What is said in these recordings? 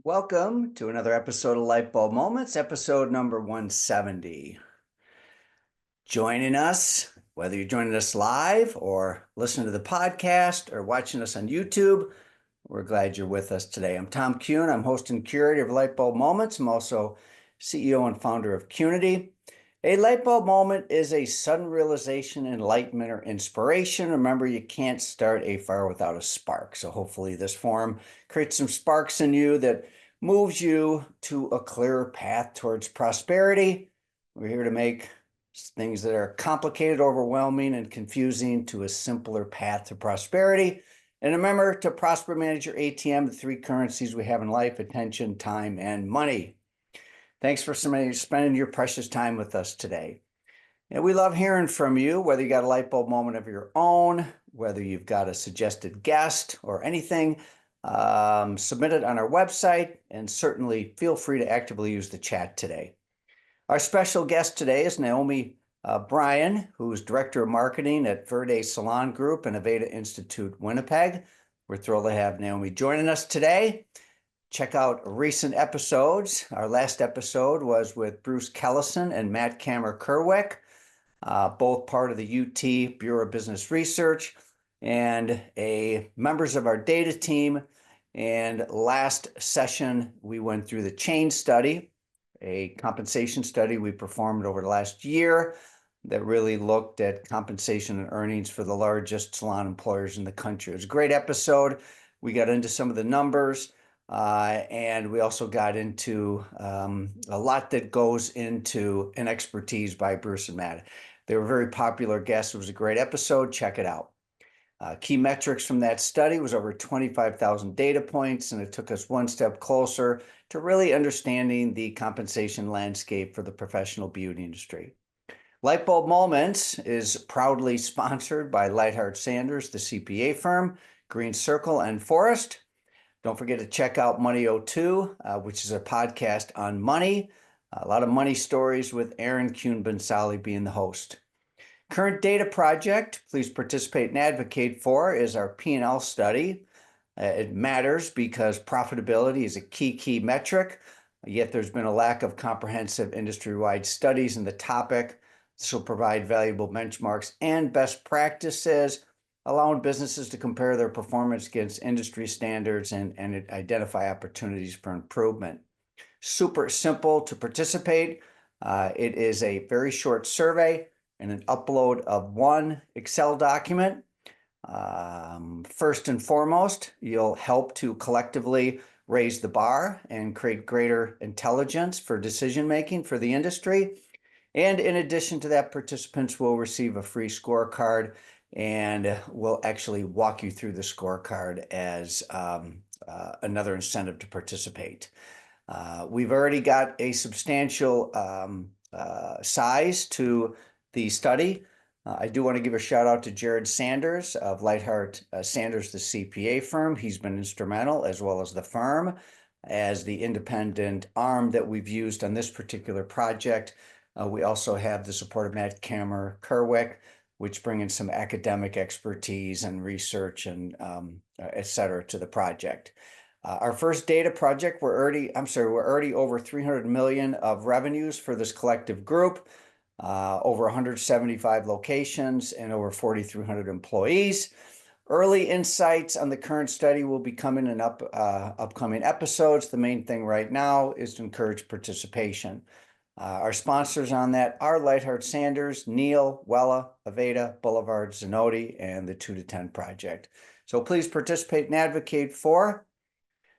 Welcome to another episode of Lightbulb Moments, episode number 170. Joining us, whether you're joining us live or listening to the podcast or watching us on YouTube, we're glad you're with us today. I'm Tom Kuhn. I'm host and curator of Lightbulb Moments. I'm also CEO and founder of Qnity. A lightbulb moment is a sudden realization, enlightenment, or inspiration. Remember, you can't start a fire without a spark. So hopefully this forum creates some sparks in you that moves you to a clearer path towards prosperity. We're here to make things that are complicated, overwhelming, and confusing to a simpler path to prosperity. And remember to prosper, manage your ATM, the three currencies we have in life: attention, time, and money. Thanks for spending your precious time with us today. And we love hearing from you, whether you got a light bulb moment of your own, whether you've got a suggested guest or anything, submit it on our website, and certainly feel free to actively use the chat today. Our special guest today is NAOMI BRIEN, who's Director of Marketing at VERDE SALON Group and VEDE Institute, Winnipeg. We're thrilled to have NAOMI joining us today. Check out recent episodes. Our last episode was with Bruce Kellison and Matt Kammer-Kerwick, both part of the UT Bureau of Business Research and members of our data team. And last session, we went through the change study, a compensation study we performed over the last year that really looked at compensation and earnings for the largest salon employers in the country. It was a great episode. We got into some of the numbers. And we also got into a lot that goes into an expertise by Bruce and Matt. They were very popular guests. It was a great episode. Check it out. Key metrics from that study was over 25,000 data points, and it took us one step closer to really understanding the compensation landscape for the professional beauty industry. Lightbulb Moments is proudly sponsored by Lightheart Sanders, the CPA firm, Green Circle, and Forest. Don't forget to check out Money 02, which is a podcast on money. A lot of money stories with Aaron Kuhn-Bensali being the host. Current data project, please participate and advocate for, is our P&L study. It matters because profitability is a key metric, yet there's been a lack of comprehensive industry-wide studies in the topic. This will provide valuable benchmarks and best practices, allowing businesses to compare their performance against industry standards and identify opportunities for improvement. Super simple to participate. It is a very short survey and an upload of one Excel document. First and foremost, you'll help to collectively raise the bar and create greater intelligence for decision-making for the industry. And in addition to that, participants will receive a free scorecard, and we'll actually walk you through the scorecard as another incentive to participate. We've already got a substantial size to the study. I do want to give a shout out to Jared Sanders of Lightheart Sanders, the CPA firm. He's been instrumental, as well as the firm, as the independent arm that we've used on this particular project. We also have the support of Matt Kammer-Kerwick, which bring in some academic expertise and research and et cetera to the project. Our first data project, we're already over 300 million of revenues for this collective group, over 175 locations and over 4,300 employees. Early insights on the current study will be coming in upcoming episodes. The main thing right now is to encourage participation. Our sponsors on that are Lightheart Sanders, Neil, Wella, Aveda, Boulevard, Qnity, and the 2 to 10 Project. So please participate and advocate for.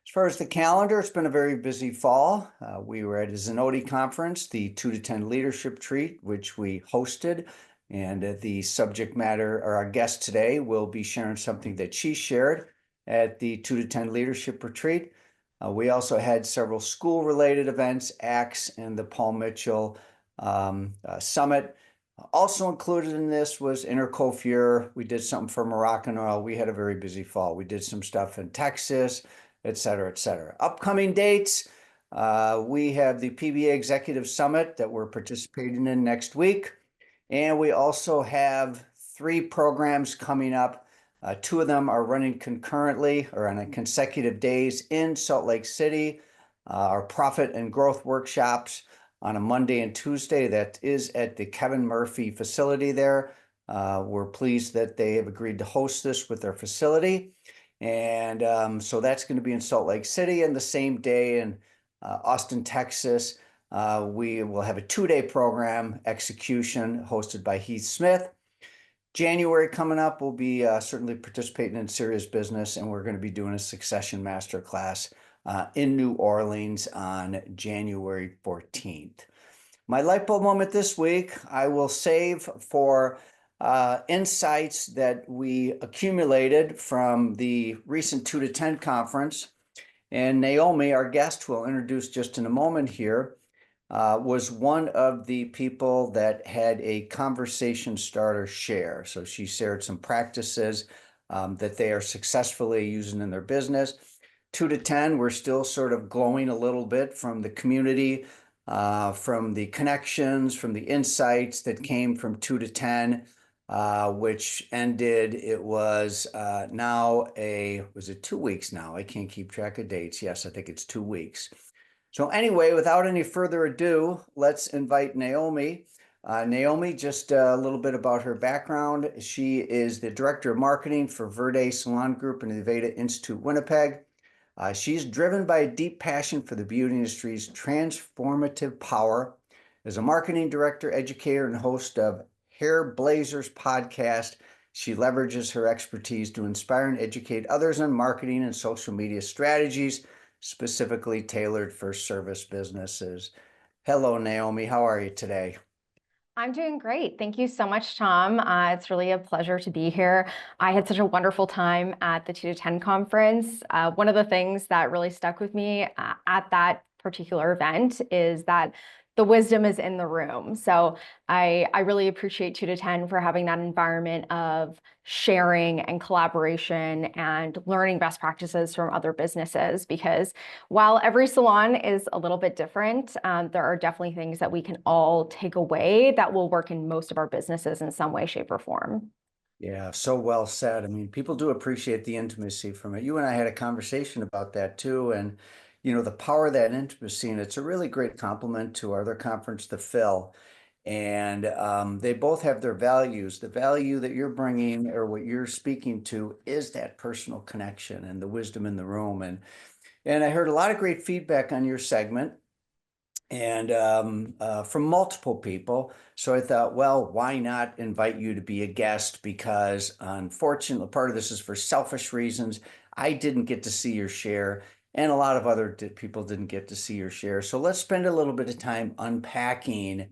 As far as the calendar, it's been a very busy fall. We were at a Qnity conference, the 2 to 10 Leadership Retreat, which we hosted. And the subject matter, or our guest today, will be sharing something that she shared at the 2 to 10 Leadership Retreat. We also had several school-related events, ACTS and the Paul Mitchell Summit. Also included in this was Intercoiffure. We did something for Moroccan Oil. We had a very busy fall. We did some stuff in Texas, et cetera, et cetera. Upcoming dates, we have the PBA Executive Summit that we're participating in next week. And we also have 3 programs coming up. 2 of them are running concurrently or on consecutive days in Salt Lake City. our profit and growth workshops on a Monday and Tuesday. That is at the Kevin Murphy facility there. We're pleased that they have agreed to host this with their facility. And so that's going to be in Salt Lake City, and the same day in Austin, Texas. We will have a 2-day program, Execution, hosted by Heath Smith. January coming up, we'll be certainly participating in Serious Business, and we're going to be doing a Succession Masterclass in New Orleans on January 14th. My light bulb moment this week, I will save for insights that we accumulated from the recent 2 to 10 conference. And NAOMI, our guest, who I'll introduce just in a moment here, was one of the people that had a conversation starter share. So she shared some practices that they are successfully using in their business. 2 to 10, we're still sort of glowing a little bit from the community, from the connections, from the insights that came from 2 to 10, which ended, it was was it 2 weeks now? I can't keep track of dates. Yes, I think it's 2 weeks. So anyway, without any further ado, let's invite NAOMI. NAOMI, just a little bit about her background. She is the Director of Marketing for VERDE Salon Group and the Veda Institute Winnipeg. She's driven by a deep passion for the beauty industry's transformative power. As a marketing director, educator, and host of Hair Blazers podcast, she leverages her expertise to inspire and educate others on marketing and social media strategies, specifically tailored for service businesses. Hello, NAOMI. How are you today? I'm doing great. Thank you so much, Tom. It's really a pleasure to be here. I had such a wonderful time at the 2 to 10 conference. One of the things that really stuck with me at that particular event is that the wisdom is in the room. So I really appreciate 2 to 10 for having that environment of sharing and collaboration and learning best practices from other businesses, because while every salon is a little bit different, there are definitely things that we can all take away that will work in most of our businesses in some way, shape, or form. Yeah, so well said. I mean, people do appreciate the intimacy from it. You and I had a conversation about that too. And, the power of that intimacy, and it's a really great compliment to our other conference, the Phil. And they both have their values. The value that you're bringing or what you're speaking to is that personal connection and the wisdom in the room. And I heard a lot of great feedback on your segment, and from multiple people. So I thought, well, why not invite you to be a guest? Because unfortunately, part of this is for selfish reasons. I didn't get to see your share, and a lot of other people didn't get to see your share. So let's spend a little bit of time unpacking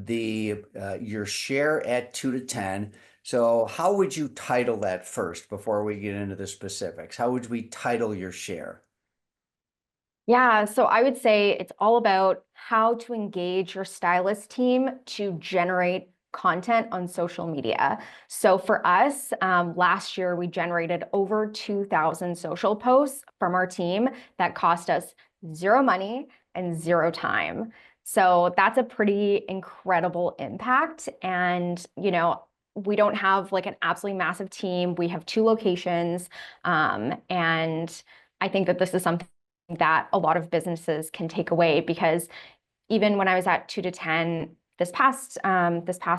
your share at 2 to 10. So how would you title that first before we get into the specifics? How would we title your share? Yeah, so I would say it's all about how to engage your stylist team to generate content on social media. So for us, last year we generated over 2,000 social posts from our team that cost us zero money and zero time. So that's a pretty incredible impact. And, we don't have like an absolutely massive team. We have 2 locations. And I think that this is something that a lot of businesses can take away, because even when I was at 2 to 10 this past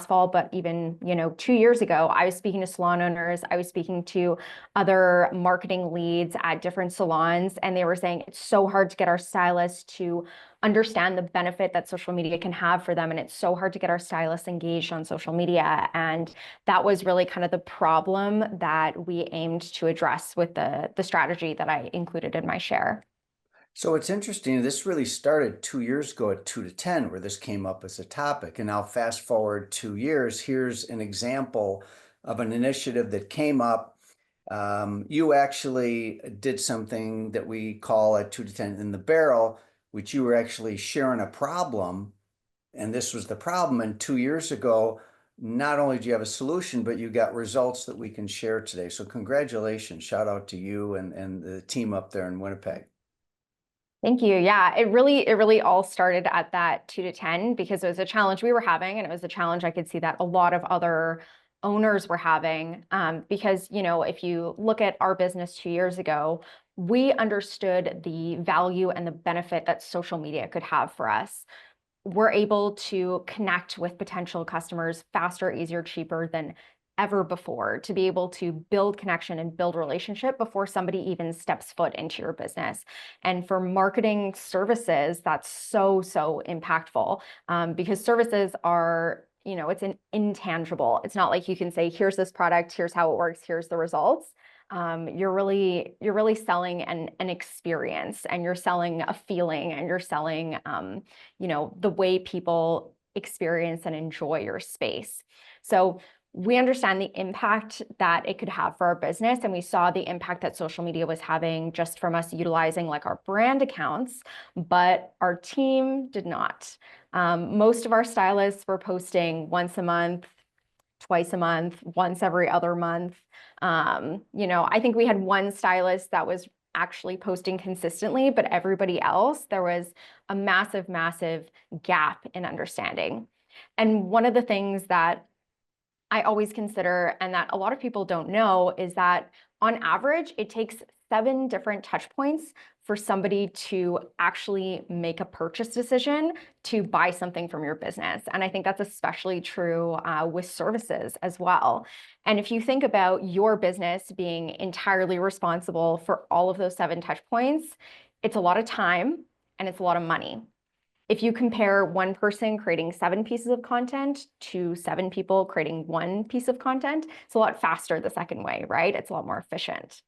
fall, but even 2 years ago, I was speaking to salon owners, I was speaking to other marketing leads at different salons, and they were saying it's so hard to get our stylists to understand the benefit that social media can have for them, and it's so hard to get our stylists engaged on social media. And that was really kind of the problem that we aimed to address with the strategy that I included in my share. So it's interesting. This really started 2 years ago at 2 to 10, where this came up as a topic. And now fast forward 2 years, here's an example of an initiative that came up. You actually did something that we call at 2 to 10 in the barrel, which you were actually sharing a problem. And this was the problem. And 2 years ago, not only do you have a solution, but you got results that we can share today. So congratulations. Shout out to you and the team up there in Winnipeg. Thank you. Yeah, it really all started at that 2 to 10 because it was a challenge we were having, and it was a challenge I could see that a lot of other owners were having. Because, if you look at our business 2 years ago, we understood the value and the benefit that social media could have for us. We're able to connect with potential customers faster, easier, cheaper than ever before, to be able to build connection and build relationship before somebody even steps foot into your business. And for marketing services, that's so, so impactful, because services are, it's an intangible. It's not like you can say, here's this product, here's how it works, here's the results. You're really selling an experience, and you're selling a feeling, and you're selling, the way people experience and enjoy your space. So we understand the impact that it could have for our business, and we saw the impact that social media was having just from us utilizing like our brand accounts, but our team did not. Most of our stylists were posting once a month, twice a month, once every other month. I think we had one stylist that was actually posting consistently, but everybody else, there was a massive, massive gap in understanding. And one of the things that I always consider, and that a lot of people don't know, is that on average, it takes 7 different touch points for somebody to actually make a purchase decision to buy something from your business. And I think that's especially true with services as well. And if you think about your business being entirely responsible for all of those 7 touch points, it's a lot of time and it's a lot of money. If you compare one person creating 7 pieces of content to 7 people creating 1 piece of content, it's a lot faster the second way, right? It's a lot more efficient.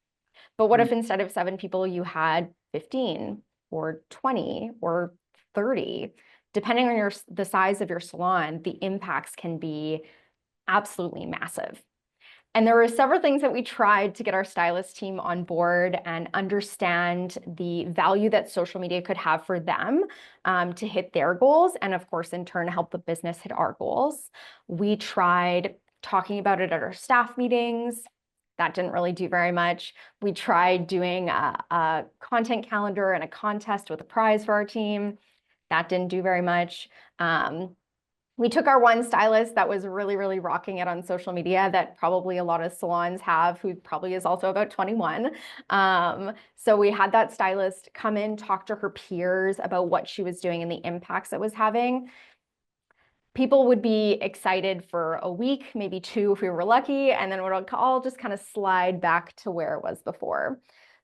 But what if instead of 7 people, you had 15 or 20 or 30? Depending on the size of your salon, the impacts can be absolutely massive. And there were several things that we tried to get our stylist team on board and understand the value that social media could have for them, to hit their goals, and of course, in turn, help the business hit our goals. We tried talking about it at our staff meetings. That didn't really do very much. We tried doing a content calendar and a contest with a prize for our team. That didn't do very much. We took our one stylist that was really, really rocking it on social media, that probably a lot of salons have, who probably is also about 21. So we had that stylist come in, talk to her peers about what she was doing and the impacts it was having. People would be excited for a week, maybe 2 if we were lucky, and then it would all just kind of slide back to where it was before.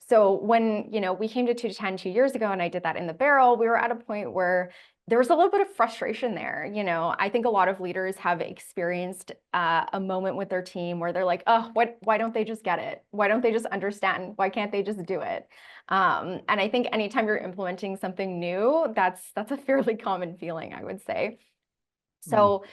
So when we came to 2 to 10 2 years ago, and I did that in the barrel, we were at a point where there was a little bit of frustration there. I think a lot of leaders have experienced a moment with their team where they're like, oh, why don't they just get it? Why don't they just understand? Why can't they just do it? And I think anytime you're implementing something new, that's a fairly common feeling, I would say. So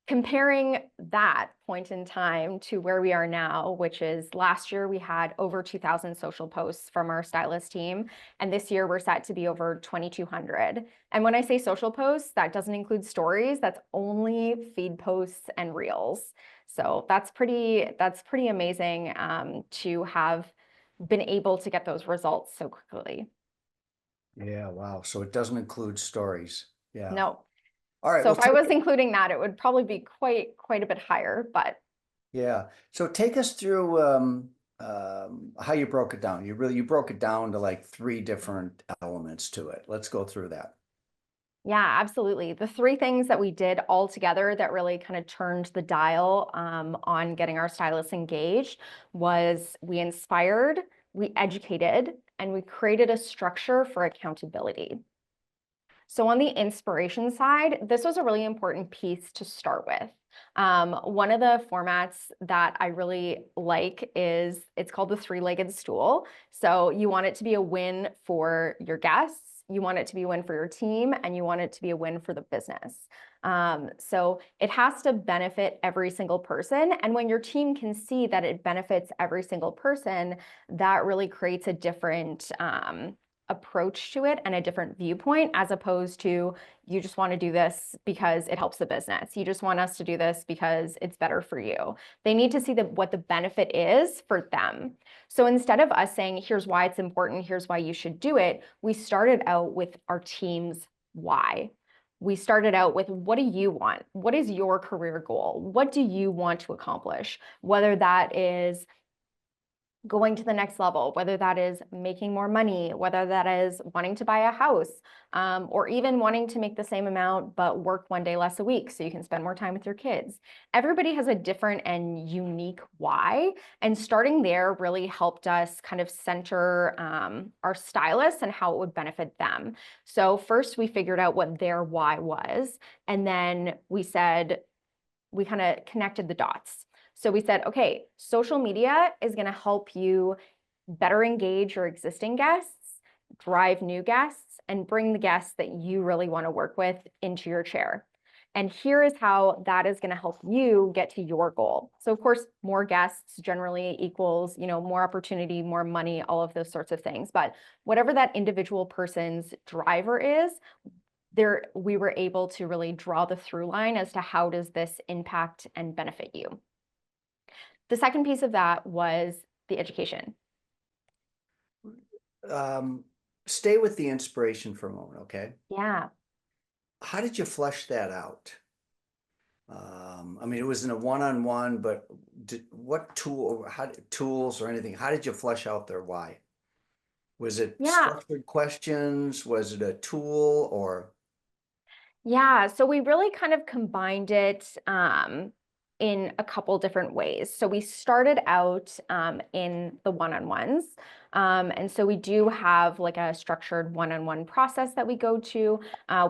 comparing that point in time to where we are now, which is last year, we had over 2,000 social posts from our stylist team. And this year we're set to be over 2,200. And when I say social posts, that doesn't include stories. That's only feed posts and reels. So that's pretty amazing, to have been able to get those results so quickly. Yeah, wow. So it doesn't include stories. Yeah. No. All right. So Well, if I was including that, it would probably be quite a bit higher, but. yeah. So take us through how you broke it down. You broke it down to like 3 different elements to it. Let's go through that. Yeah, absolutely. The 3 things that we did all together that really kind of turned the dial on getting our stylists engaged was we inspired, we educated, and we created a structure for accountability. So on the inspiration side, this was a really important piece to start with. One of the formats that I really like it's called the 3-legged stool. So you want it to be a win for your guests, you want it to be a win for your team, and you want it to be a win for the business. So it has to benefit every single person. And when your team can see that it benefits every single person, that really creates a different approach to it and a different viewpoint, as opposed to, you just want to do this because it helps the business. You just want us to do this because it's better for you. They need to see what the benefit is for them. So instead of us saying, here's why it's important, here's why you should do it, we started out with our team's why. We started out with, what do you want? What is your career goal? What do you want to accomplish? Whether that is going to the next level, whether that is making more money, whether that is wanting to buy a house, or even wanting to make the same amount but work one day less a week so you can spend more time with your kids. Everybody has a different and unique why, and starting there really helped us kind of center our stylists and how it would benefit them. So first we figured out what their why was, and then we kind of connected the dots. So we said, okay, social media is going to help you better engage your existing guests, drive new guests, and bring the guests that you really want to work with into your chair. And here is how that is going to help you get to your goal. So of course, more guests generally equals, more opportunity, more money, all of those sorts of things. But whatever that individual person's driver is, there we were able to really draw the through line as to how does this impact and benefit you. The second piece of that was the education. Stay with the inspiration for a moment, okay? Yeah. How did you flesh that out? I mean, it was in a one-on-one, but what tools or anything, how did you flesh out their why? Was it Yeah. structured questions? Was it a tool or? Yeah, so we really kind of combined it in a couple different ways. So we started out in the one-on-ones. And so we do have like a structured one-on-one process that we go to.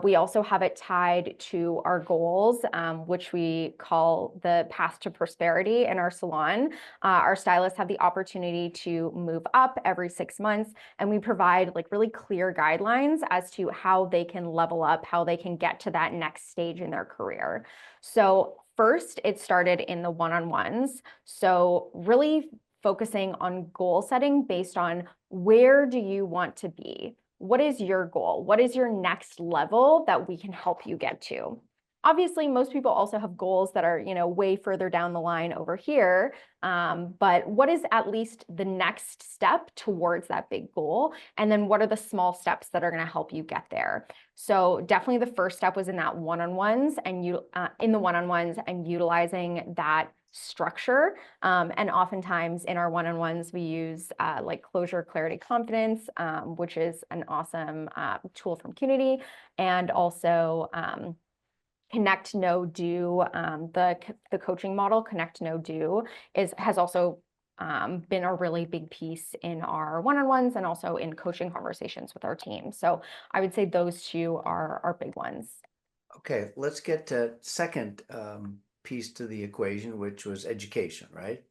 We also have it tied to our goals, which we call the path to prosperity in our salon. Our stylists have the opportunity to move up every 6 months, and we provide like really clear guidelines as to how they can level up, how they can get to that next stage in their career. So first, it started in the one-on-ones. So really focusing on goal setting based on where do you want to be? What is your goal? What is your next level that we can help you get to? Obviously, most people also have goals that are, way further down the line over here. But what is at least the next step towards that big goal? And then what are the small steps that are going to help you get there? So definitely the first step was in that one-on-ones and in the one-on-ones and utilizing that structure. And oftentimes in our one-on-ones, we use like Closure, Clarity, Confidence, which is an awesome tool from Qnity, and also Connect, Know, Do. The coaching model, Connect, Know, Do, has also been a really big piece in our one-on-ones and also in coaching conversations with our team. So I would say those two are big ones. Okay, let's get to second piece to the equation, which was education, right?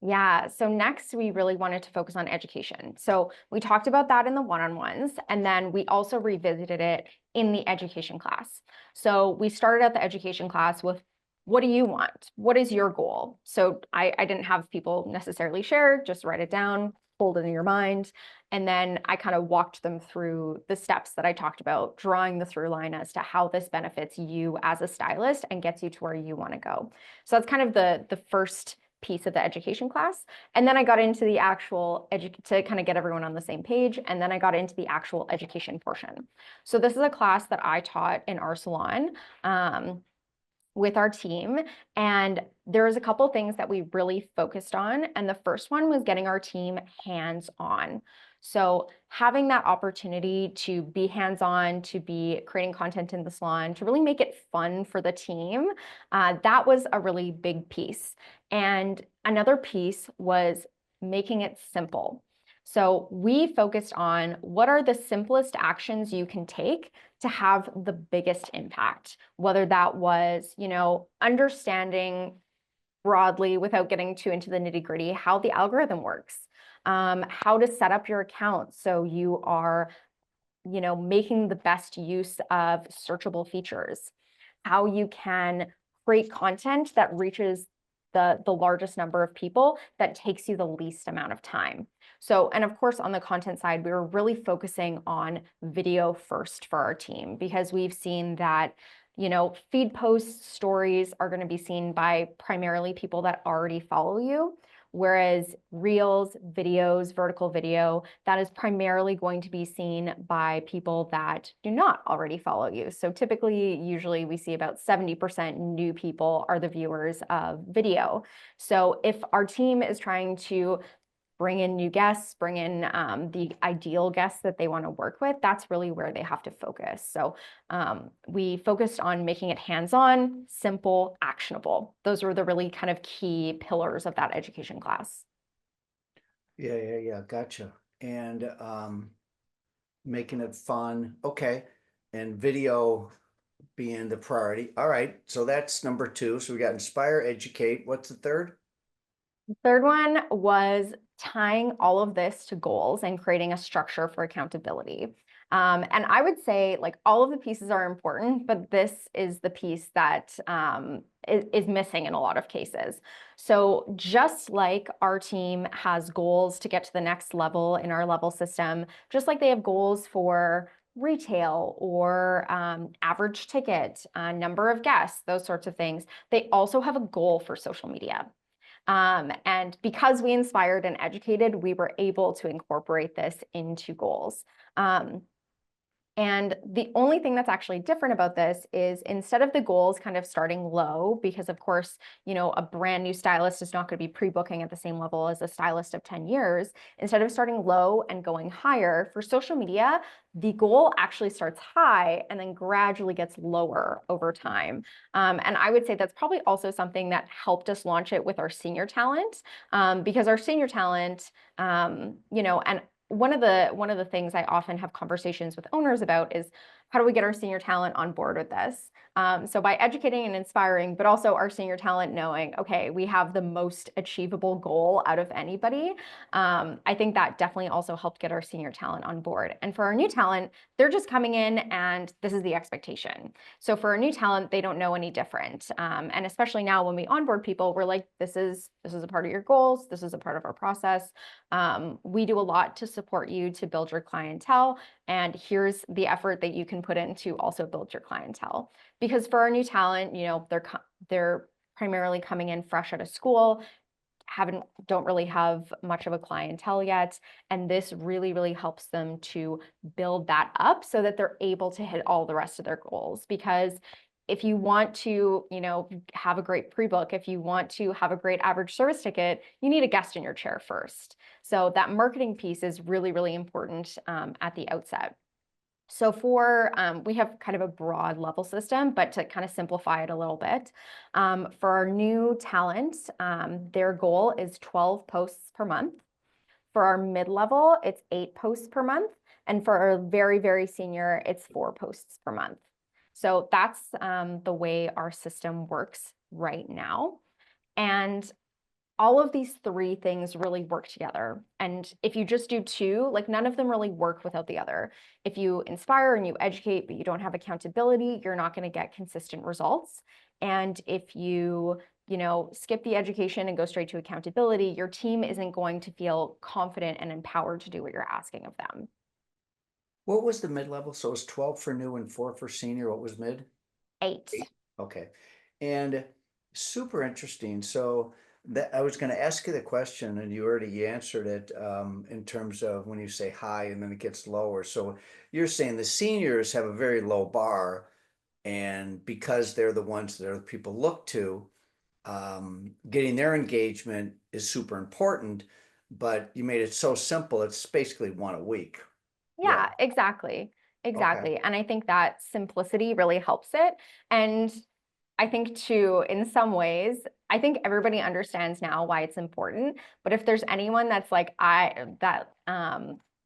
Yeah, so next we really wanted to focus on education. So we talked about that in the one-on-ones, and then we also revisited it in the education class. So we started at the education class with, what do you want? What is your goal? So I didn't have people necessarily share, just write it down, hold it in your mind. And then I kind of walked them through the steps that I talked about, drawing the through line as to how this benefits you as a stylist and gets you to where you want to go. So that's kind of the first piece of the education class. And then I got into the actual to kind of get everyone on the same page. And then I got into the actual education portion. So this is a class that I taught in our salon with our team. And there was a couple things that we really focused on. And the first one was getting our team hands-on. So having that opportunity to be hands-on, to be creating content in the salon, to really make it fun for the team, that was a really big piece. And another piece was making it simple. So we focused on what are the simplest actions you can take to have the biggest impact, whether that was, understanding broadly without getting too into the nitty-gritty, how the algorithm works, how to set up your account so you are, making the best use of searchable features, how you can create content that reaches the largest number of people that takes you the least amount of time. So, and of course, on the content side, we were really focusing on video first for our team, because we've seen that, feed posts, stories are going to be seen by primarily people that already follow you. Whereas reels, videos, vertical video, that is primarily going to be seen by people that do not already follow you. So typically, usually we see about 70% new people are the viewers of video. So if our team is trying to bring in new guests, bring in the ideal guests that they want to work with, that's really where they have to focus. So we focused on making it hands-on, simple, actionable. Those were the really kind of key pillars of that education class. Yeah. Gotcha. And making it fun. Okay. And video being the priority. All right. So that's number two. So we got inspire, educate. What's the third? The third one was tying all of this to goals and creating a structure for accountability. And I would say like all of the pieces are important, but this is the piece that is missing in a lot of cases. So just like our team has goals to get to the next level in our level system, just like they have goals for retail or average ticket, number of guests, those sorts of things, they also have a goal for social media. And because we inspired and educated, we were able to incorporate this into goals. And the only thing that's actually different about this is instead of the goals kind of starting low, because of course, a brand new stylist is not going to be pre-booking at the same level as a stylist of 10 years. Instead of starting low and going higher for social media, the goal actually starts high and then gradually gets lower over time. And I would say that's probably also something that helped us launch it with our senior talent, because our senior talent, and one of the things I often have conversations with owners about is how do we get our senior talent on board with this? So by educating and inspiring, but also our senior talent knowing, okay, we have the most achievable goal out of anybody. I think that definitely also helped get our senior talent on board. And for our new talent, they're just coming in and this is the expectation. So for our new talent, they don't know any different. And especially now when we onboard people, we're like, this is a part of your goals. This is a part of our process. We do a lot to support you to build your clientele. And here's the effort that you can put in to also build your clientele. Because for our new talent, they're primarily coming in fresh out of school, don't really have much of a clientele yet. And this really, really helps them to build that up so that they're able to hit all the rest of their goals. Because if you want to, have a great pre-book, if you want to have a great average service ticket, you need a guest in your chair first. So that marketing piece is really, really important at the outset. So we have kind of a broad level system, but to kind of simplify it a little bit, for our new talent, their goal is 12 posts per month. For our mid-level, it's 8 posts per month. And for our very, very senior, it's 4 posts per month. So that's the way our system works right now. And all of these three things really work together. And if you just do two, like none of them really work without the other. If you inspire and you educate, but you don't have accountability, you're not going to get consistent results. And if you, skip the education and go straight to accountability, your team isn't going to feel confident and empowered to do what you're asking of them. What was the mid-level? So it was 12 for new and 4 for senior. What was mid? 8. Okay. And super interesting. So that I was going to ask you the question and you already answered it in terms of when you say high and then it gets lower. So you're saying the seniors have a very low bar, and because they're the ones that other people look to, getting their engagement is super important, but you made it so simple. It's basically one a week. Yeah. Yeah, exactly. Okay. Exactly. And I think that simplicity really helps it. And I think too, in some ways, I think everybody understands now why it's important. But if there's anyone that's like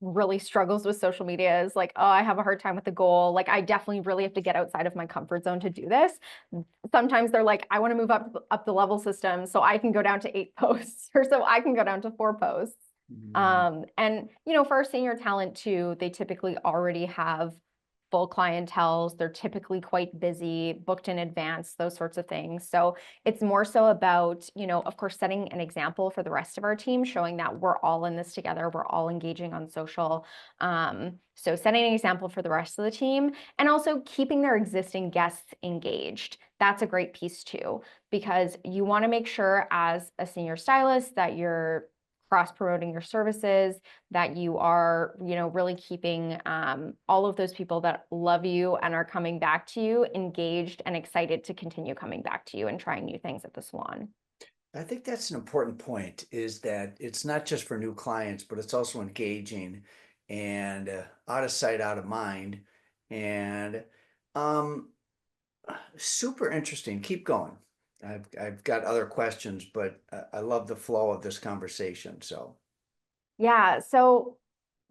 really struggles with social media, is like, oh, I have a hard time with the goal. Like I definitely really have to get outside of my comfort zone to do this. Sometimes they're like, I want to move up the level system so I can go down to 8 posts or so I can go down to 4 posts. And for our senior talent too, they typically already have full clienteles. They're typically quite busy, booked in advance, those sorts of things. So it's more so about, of course, setting an example for the rest of our team, showing that we're all in this together. We're all engaging on social. So setting an example for the rest of the team and also keeping their existing guests engaged. That's a great piece too, because you want to make sure as a senior stylist that you're cross-promoting your services, that you are, really keeping all of those people that love you and are coming back to you engaged and excited to continue coming back to you and trying new things at the salon. I think that's an important point, is that it's not just for new clients, but it's also engaging and out of sight, out of mind. And um, super interesting. Keep going. I've got other questions, but I love the flow of this conversation. So, Yeah, so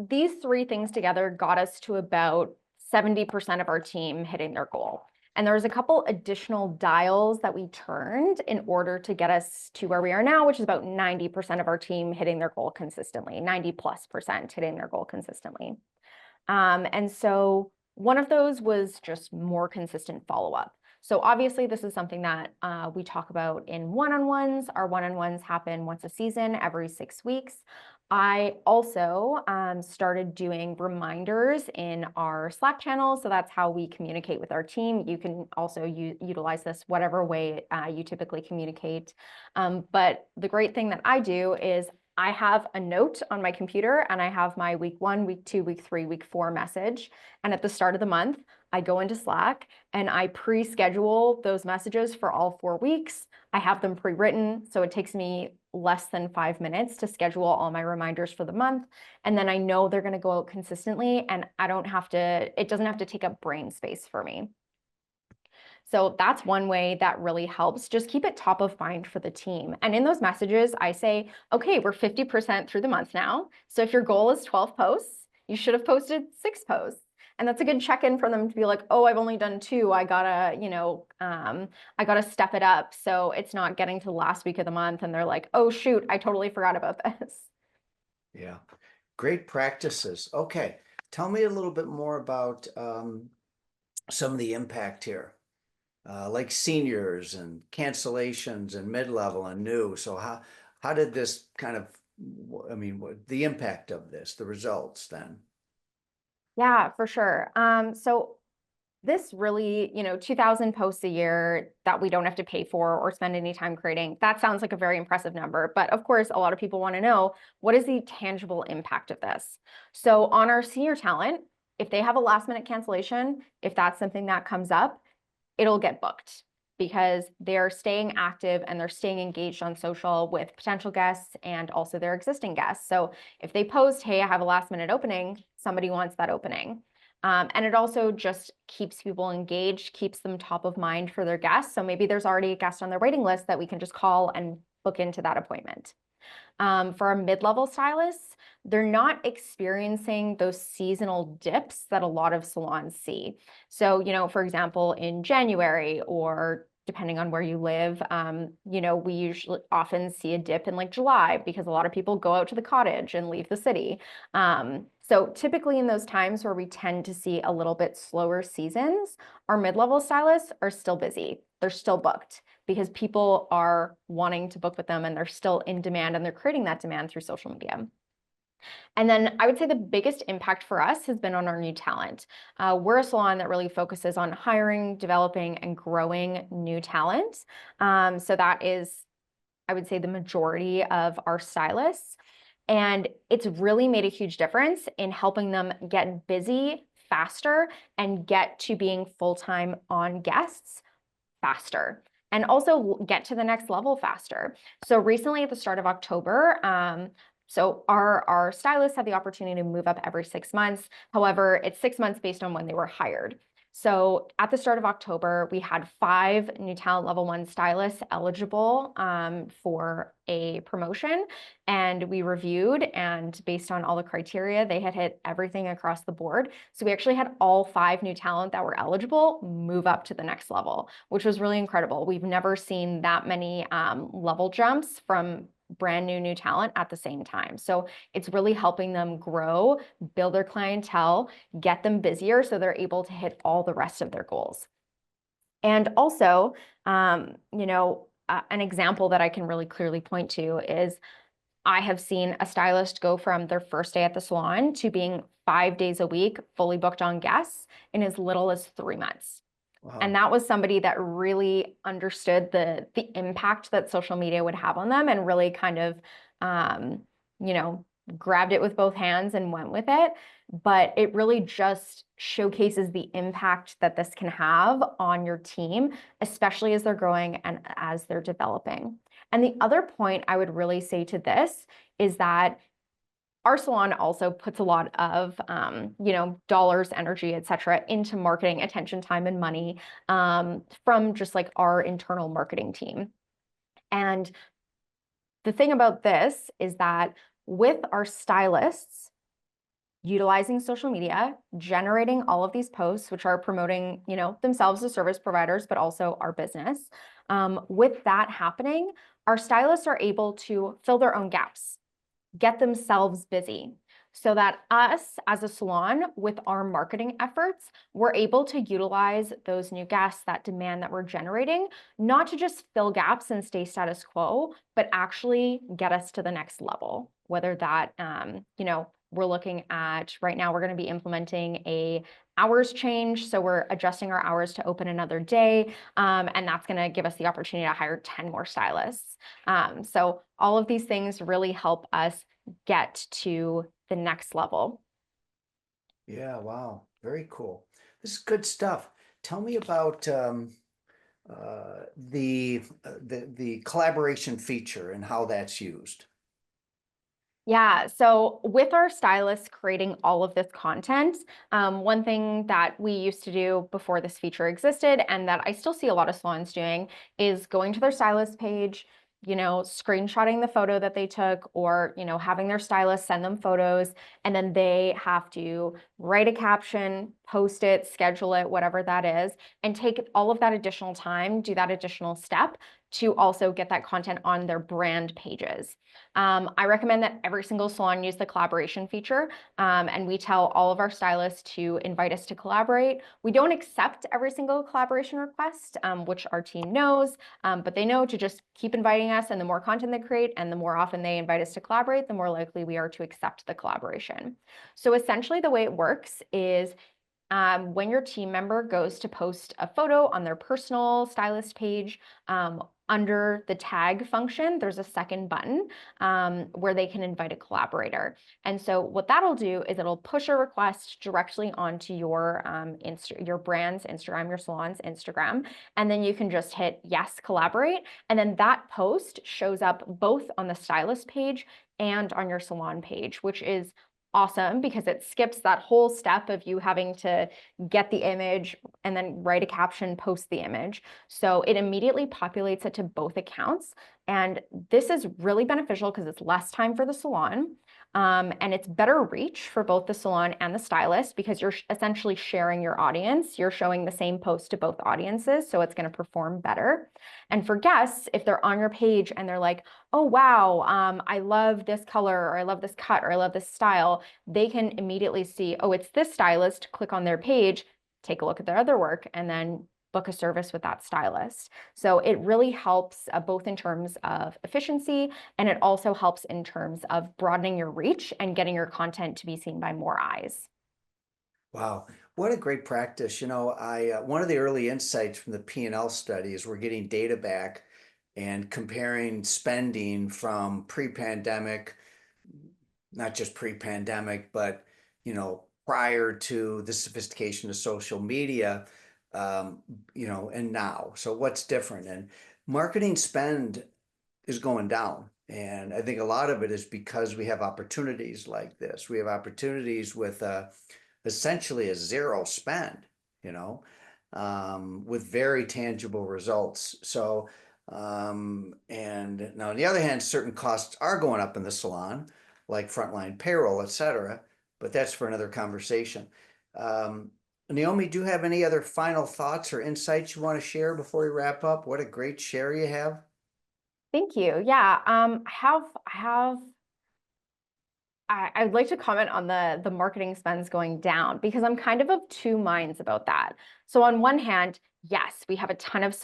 these three things together got us to about 70% of our team hitting their goal. And there was a couple additional dials that we turned in order to get us to where we are now, which is about 90% of our team hitting their goal consistently, 90+% hitting their goal consistently. And so one of those was just more consistent follow-up. So obviously this is something that we talk about in one-on-ones. Our one-on-ones happen once a season, every 6 weeks. I also started doing reminders in our Slack channel. So that's how we communicate with our team. You can also utilize this whatever way you typically communicate. But the great thing that I do is I have a note on my computer and I have my week 1, week 2, week 3, week 4 message. And at the start of the month, I go into Slack and I pre-schedule those messages for all 4 weeks. I have them pre-written, so it takes me less than 5 minutes to schedule all my reminders for the month. And then I know they're going to go out consistently and it doesn't have to take up brain space for me. So that's one way that really helps. Just keep it top of mind for the team. And in those messages, I say, okay, we're 50% through the month now. So if your goal is 12 posts, you should have posted 6 posts. And that's a good check-in for them to be like, oh, I've only done 2. I gotta, I gotta step it up. So it's not getting to the last week of the month and they're like, oh shoot, I totally forgot about this. yeah, great practices. Okay, tell me a little bit more about some of the impact here. Like seniors and cancellations and mid-level and new. So how did this kind of, I mean, the impact of this, the results then? Yeah, for sure. So this really, 2,000 posts a year that we don't have to pay for or spend any time creating, that sounds like a very impressive number. But of course, a lot of people want to know, what is the tangible impact of this? So on our senior talent, if they have a last minute cancellation, if that's something that comes up, it'll get booked because they're staying active and they're staying engaged on social with potential guests and also their existing guests. So if they post, hey, I have a last minute opening, somebody wants that opening. And it also just keeps people engaged, keeps them top of mind for their guests. So maybe there's already a guest on their waiting list that we can just call and book into that appointment. For our mid-level stylists, they're not experiencing those seasonal dips that a lot of salons see. So, for example, in January or depending on where you live, we usually often see a dip in like July because a lot of people go out to the cottage and leave the city. So typically in those times where we tend to see a little bit slower seasons, our mid-level stylists are still busy. They're still booked because people are wanting to book with them and they're still in demand and they're creating that demand through social media. And then I would say the biggest impact for us has been on our new talent. We're a salon that really focuses on hiring, developing, and growing new talent. So that is, I would say, the majority of our stylists. And it's really made a huge difference in helping them get busy faster and get to being full-time on guests faster and also get to the next level faster. So recently at the start of October, so our stylists had the opportunity to move up every 6 months. However, it's 6 months based on when they were hired. So at the start of October, we had 5 new talent level 1 stylists eligible for a promotion. And we reviewed, and based on all the criteria, they had hit everything across the board. So we actually had all 5 new talent that were eligible move up to the next level, which was really incredible. We've never seen that many level jumps from brand new talent at the same time. So it's really helping them grow, build their clientele, get them busier so they're able to hit all the rest of their goals. And also, an example that I can really clearly point to is I have seen a stylist go from their first day at the salon to being 5 days a week, fully booked on guests in as little as 3 months. Wow. And that was somebody that really understood the impact that social media would have on them and really kind of, grabbed it with both hands and went with it. But it really just showcases the impact that this can have on your team, especially as they're growing and as they're developing. And the other point I would really say to this is that our salon also puts a lot of, dollars, energy, et cetera, into marketing, attention, time, and money from just like our internal marketing team. And the thing about this is that with our stylists utilizing social media, generating all of these posts, which are promoting, themselves as service providers, but also our business. With that happening, our stylists are able to fill their own gaps, get themselves busy, so that us as a salon with our marketing efforts, we're able to utilize those new guests, that demand that we're generating, not to just fill gaps and stay status quo, but actually get us to the next level. Whether that, we're looking at right now, we're going to be implementing a hours change. So we're adjusting our hours to open another day. And that's going to give us the opportunity to hire 10 more stylists. So all of these things really help us get to the next level. Yeah, wow, very cool. This is good stuff. Tell me about the collaboration feature and how that's used. Yeah, so with our stylists creating all of this content, one thing that we used to do before this feature existed, and that I still see a lot of salons doing, is going to their stylist page, screenshotting the photo that they took, or, having their stylist send them photos, and then they have to write a caption, post it, schedule it, whatever that is, and take all of that additional time, do that additional step to also get that content on their brand pages. I recommend that every single salon use the collaboration feature, and we tell all of our stylists to invite us to collaborate. We don't accept every single collaboration request, which our team knows, but they know to just keep inviting us, and the more content they create and the more often they invite us to collaborate, the more likely we are to accept the collaboration. So essentially the way it works is when your team member goes to post a photo on their personal stylist page, under the tag function, there's a second button where they can invite a collaborator. And so what that'll do is it'll push a request directly onto your brand's Instagram, your salon's Instagram, and then you can just hit yes, collaborate. And then that post shows up both on the stylist page and on your salon page, which is awesome because it skips that whole step of you having to get the image and then write a caption, post the image. So it immediately populates it to both accounts. And this is really beneficial because it's less time for the salon. And it's better reach for both the salon and the stylist because you're essentially sharing your audience. You're showing the same post to both audiences, so it's going to perform better. And for guests, if they're on your page and they're like, oh, wow, I love this color, or I love this cut, or I love this style, they can immediately see, oh, it's this stylist, click on their page, take a look at their other work, and then book a service with that stylist. So it really helps both in terms of efficiency, and it also helps in terms of broadening your reach and getting your content to be seen by more eyes. Wow, what a great practice. I one of the early insights from the P&L study is we're getting data back and comparing spending from pre-pandemic, not just pre-pandemic, but prior to the sophistication of social media, and now. So what's different? And marketing spend is going down. And I think a lot of it is because we have opportunities like this. We have opportunities with essentially a zero spend, with very tangible results. So, and now on the other hand, certain costs are going up in the salon, like frontline payroll, et cetera, but that's for another conversation. Naomi, do you have any other final thoughts or insights you want to share before we wrap up? What a great share you have. Thank you. Yeah, I'd like to comment on the marketing spends going down because I'm kind of two minds about that. So on one hand, yes, we have a ton of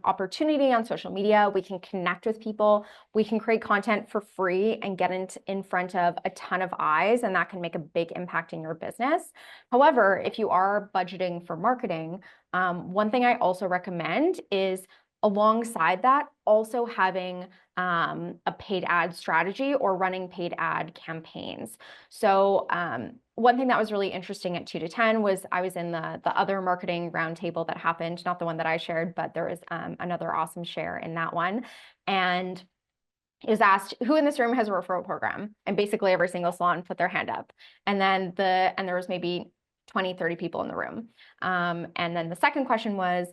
opportunity on social media. We can connect with people. We can create content for free and get in front of a ton of eyes, and that can make a big impact in your business. However, if you are budgeting for marketing, one thing I also recommend is alongside that, also having a paid ad strategy or running paid ad campaigns. So one thing that was really interesting at 2 to 10 was I was in the other marketing roundtable that happened, not the one that I shared, but there was another awesome share in that one. And it was asked, who in this room has a referral program? And basically every single salon put their hand up. And then there was maybe 20, 30 people in the room. And then the second question was,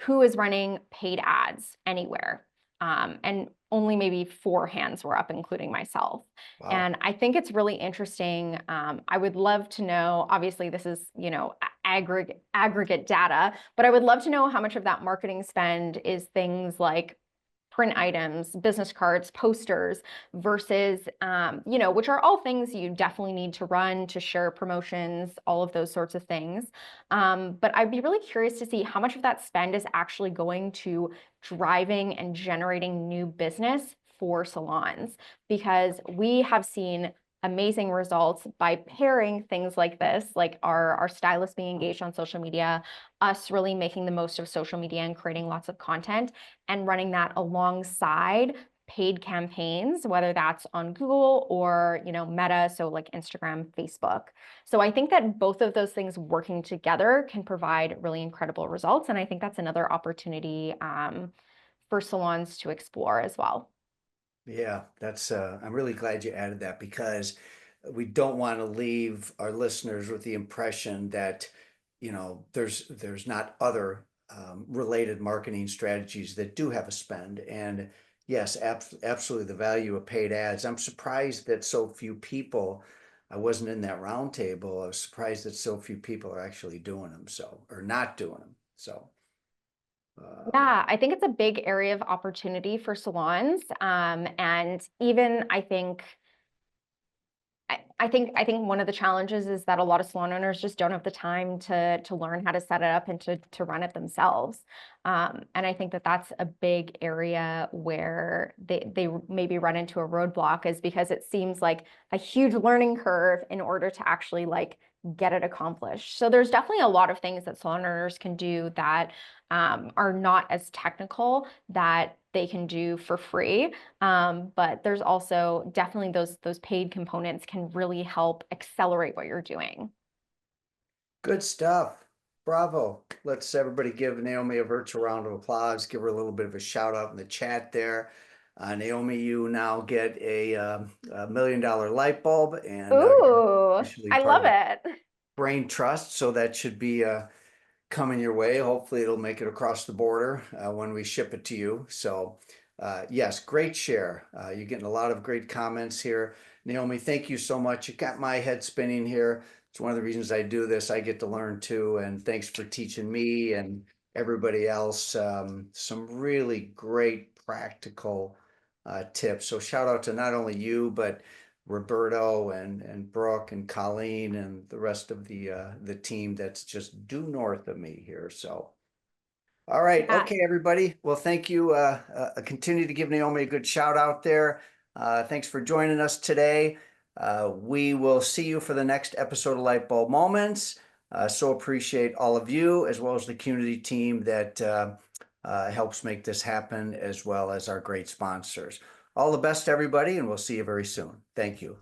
who is running paid ads anywhere? And only maybe 4 hands were up, including myself. Wow. And I think it's really interesting. I would love to know, obviously this is, aggregate data, but I would love to know how much of that marketing spend is things like print items, business cards, posters, versus, which are all things you definitely need to run to share promotions, all of those sorts of things. But I'd be really curious to see how much of that spend is actually going to driving and generating new business for salons, because we have seen amazing results by pairing things like this, like our stylists being engaged on social media, us really making the most of social media and creating lots of content, and running that alongside paid campaigns, whether that's on Google or, Meta, so like Instagram, Facebook. So I think that both of those things working together can provide really incredible results. And I think that's another opportunity for salons to explore as well. Yeah, I'm really glad you added that because we don't want to leave our listeners with the impression that, there's not other related marketing strategies that do have a spend. And yes, absolutely the value of paid ads. I'm surprised that so few people, I wasn't in that roundtable. I was surprised that so few people are actually doing them, or not doing them. So, Yeah, I think it's a big area of opportunity for salons. And even I think one of the challenges is that a lot of salon owners just don't have the time to learn how to set it up and to run it themselves. And I think that that's a big area where they maybe run into a roadblock, is because it seems like a huge learning curve in order to actually like get it accomplished. So there's definitely a lot of things that salon owners can do that are not as technical, that they can do for free. But there's also definitely those paid components can really help accelerate what you're doing. good stuff. Bravo. Let's everybody give Naomi a virtual round of applause. Give her a little bit of a shout out in the chat there. Naomi, you now get a $1 million light bulb, and now you're Ooh, officially I part love of the it. Brain Trust. So that should be coming your way. Hopefully, it'll make it across the border when we ship it to you. So, yes, great share. You're getting a lot of great comments here. Naomi, thank you so much. You got my head spinning here. It's one of the reasons I do this. I get to learn too. And thanks for teaching me and everybody else some really great practical tips. So, shout out to not only you, but Roberto and Brooke and Colleen and the rest of the team that's just due north of me here. So, all right, Yeah. okay, everybody. Well, thank you. Continue to give Naomi a good shout out there. Thanks for joining us today. We will see you for the next episode of Lightbulb Moments. So appreciate all of you as well as the Qnity team that helps make this happen, as well as our great sponsors. All the best, everybody, and we'll see you very soon. Thank you.